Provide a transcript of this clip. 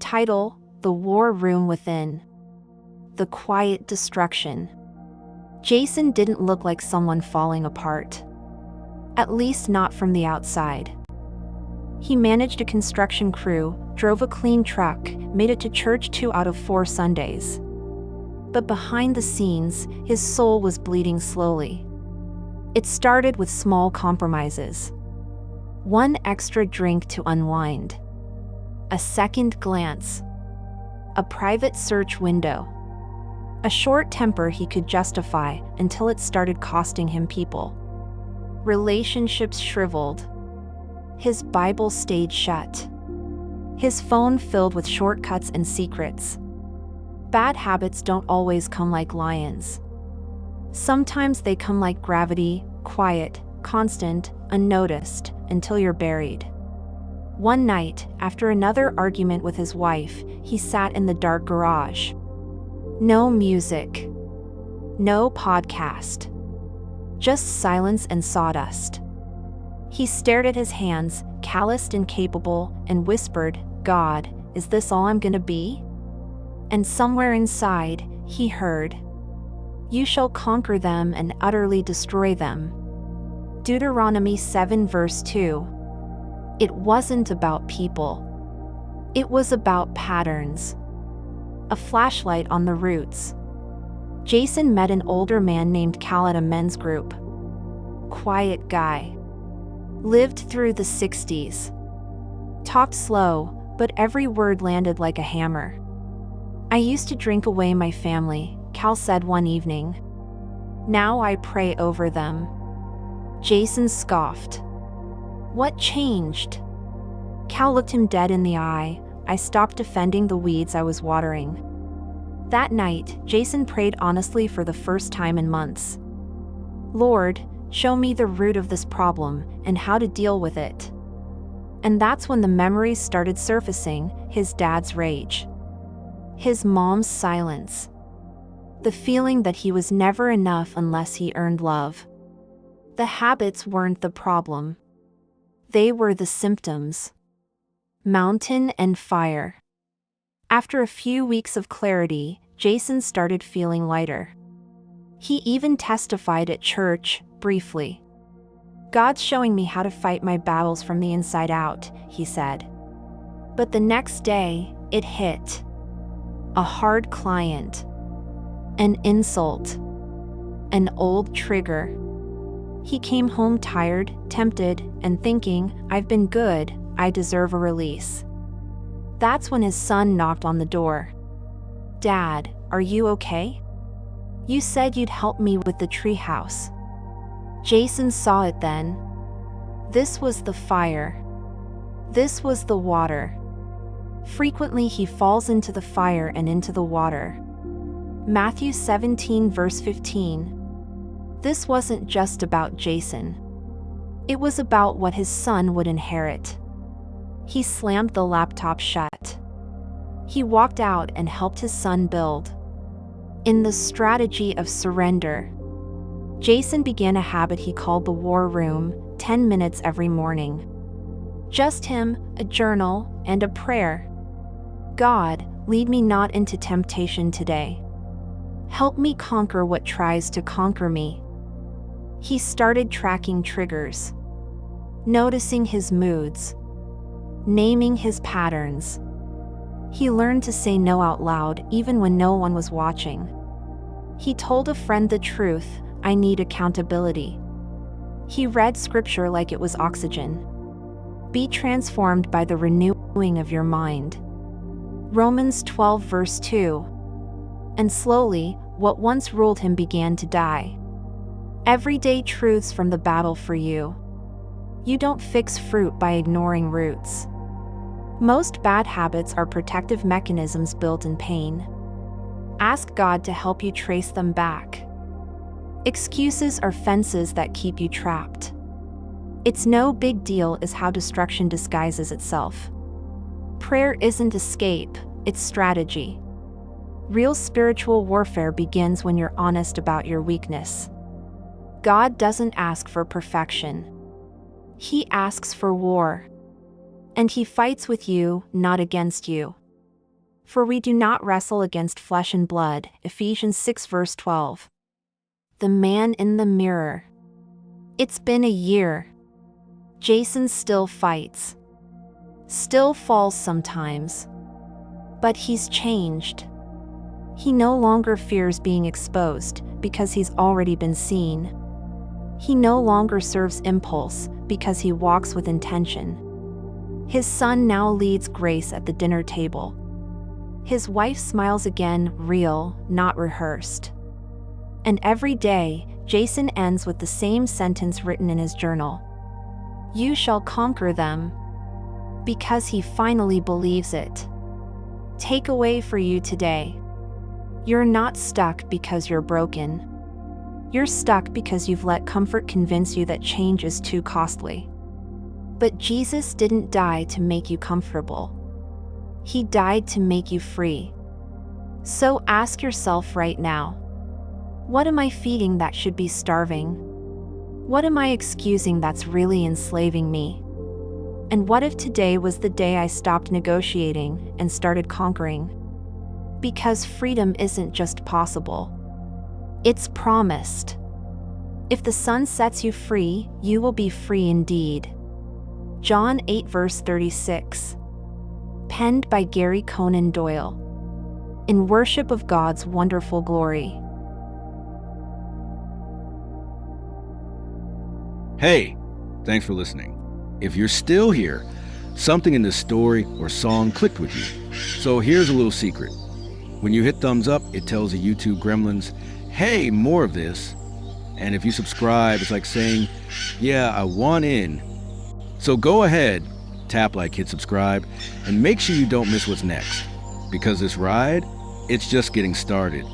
Title: The War Room Within. The Quiet Destruction. Jason didn't look like someone falling apart. At least not from the outside. He managed a construction crew, drove a clean truck, made it to church 2 out of 4 Sundays. But behind the scenes, his soul was bleeding slowly. It started with small compromises. One extra drink to unwind. A second glance. A private search window. A short temper he could justify until it started costing him people. Relationships shriveled. His Bible stayed shut. His phone filled with shortcuts and secrets. Bad habits don't always come like lions. Sometimes they come like gravity, quiet, constant, unnoticed, until you're buried. One night, after another argument with his wife, he sat in the dark garage. No music. No podcast. Just silence and sawdust. He stared at his hands, calloused and capable, and whispered, "God, is this all I'm gonna be?" And somewhere inside, he heard, "You shall conquer them and utterly destroy them." Deuteronomy 7 verse 2. It wasn't about people. It was about patterns. A flashlight on the roots. Jason met an older man named Cal at a men's group. Quiet guy. Lived through the 60s. Talked slow, but every word landed like a hammer. "I used to drink away my family," Cal said one evening. "Now I pray over them." Jason scoffed. "What changed?" Cal looked him dead in the eye. "I stopped defending the weeds I was watering." That night, Jason prayed honestly for the first time in months. "Lord, show me the root of this problem and how to deal with it." And that's when the memories started surfacing: his dad's rage. His mom's silence. The feeling that he was never enough unless he earned love. The habits weren't the problem. They were the symptoms. Mountain and fire. After a few weeks of clarity, Jason started feeling lighter. He even testified at church, briefly. "God's showing me how to fight my battles from the inside out," he said. But the next day, it hit. A hard client. An insult. An old trigger. He came home tired, tempted, and thinking, "I've been good, I deserve a release." That's when his son knocked on the door. "Dad, are you okay? You said you'd help me with the treehouse." Jason saw it then. This was the fire. This was the water. Frequently he falls into the fire and into the water. Matthew 17 verse 15. This wasn't just about Jason. It was about what his son would inherit. He slammed the laptop shut. He walked out and helped his son build. In the strategy of surrender, Jason began a habit he called the War Room, 10 minutes every morning. Just him, a journal, and a prayer. "God, lead me not into temptation today. Help me conquer what tries to conquer me." He started tracking triggers. Noticing his moods. Naming his patterns. He learned to say no out loud even when no one was watching. He told a friend the truth, "I need accountability." He read scripture like it was oxygen. Be transformed by the renewing of your mind. Romans 12 verse 2. And slowly, what once ruled him began to die. Everyday truths from the battle for you. You don't fix fruit by ignoring roots. Most bad habits are protective mechanisms built in pain. Ask God to help you trace them back. Excuses are fences that keep you trapped. It's no big deal is how destruction disguises itself. Prayer isn't escape, it's strategy. Real spiritual warfare begins when you're honest about your weakness. God doesn't ask for perfection. He asks for war. And he fights with you, not against you. For we do not wrestle against flesh and blood, Ephesians 6 verse 12. The man in the mirror. It's been a year. Jason still fights. Still falls sometimes. But he's changed. He no longer fears being exposed because he's already been seen. He no longer serves impulse because he walks with intention. His son now leads grace at the dinner table. His wife smiles again, real, not rehearsed. And every day, Jason ends with the same sentence written in his journal. You shall conquer them. Because he finally believes it. Takeaway for you today. You're not stuck because you're broken. You're stuck because you've let comfort convince you that change is too costly. But Jesus didn't die to make you comfortable. He died to make you free. So ask yourself right now, what am I feeding that should be starving? What am I excusing that's really enslaving me? And what if today was the day I stopped negotiating and started conquering? Because freedom isn't just possible. It's promised. If the Son sets you free, you will be free indeed. John 8 verse 36. Penned by Garry Conan Doyle. In worship of God's wonderful glory. Hey, thanks for listening. If you're still here, something in this story or song clicked with you. So here's a little secret. When you hit thumbs up, it tells the YouTube gremlins, hey, more of this. And if you subscribe, it's like saying, yeah, I want in. So go ahead, tap like, hit subscribe, and make sure you don't miss what's next. Because this ride, it's just getting started.